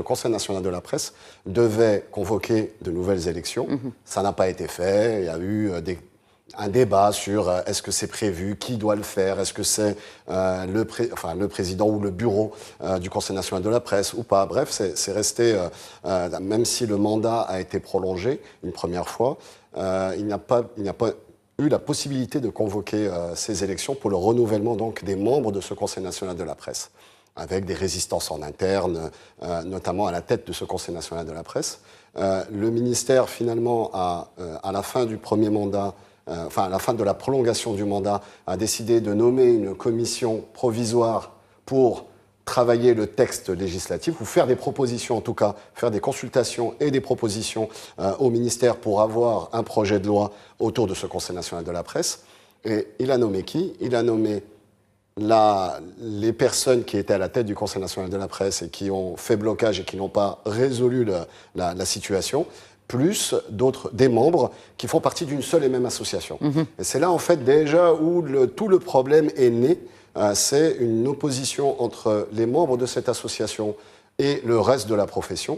Conseil national de la presse devait convoquer de nouvelles élections. Ça n'a pas été fait. Il y a eu un débat sur est-ce que c'est prévu, qui doit le faire, est-ce que c'est le président ou le bureau du Conseil national de la presse ou pas. Bref, c'est resté, même si le mandat a été prolongé une première fois, il n'y a pas eu la possibilité de convoquer ces élections pour le renouvellement donc, des membres de ce Conseil national de la presse, avec des résistances en interne, notamment à la tête de ce Conseil national de la presse. Le ministère, finalement, à la fin du premier mandat, à la fin de la prolongation du mandat, a décidé de nommer une commission provisoire pour travailler le texte législatif, ou faire des propositions, en tout cas, faire des consultations et des propositions au ministère pour avoir un projet de loi autour de ce Conseil national de la presse. Et il a nommé qui ? Il a nommé les personnes qui étaient à la tête du Conseil national de la presse et qui ont fait blocage et qui n'ont pas résolu la situation, plus des membres qui font partie d'une seule et même association. Et c'est là, en fait, déjà où tout le problème est né. C'est une opposition entre les membres de cette association et le reste de la profession.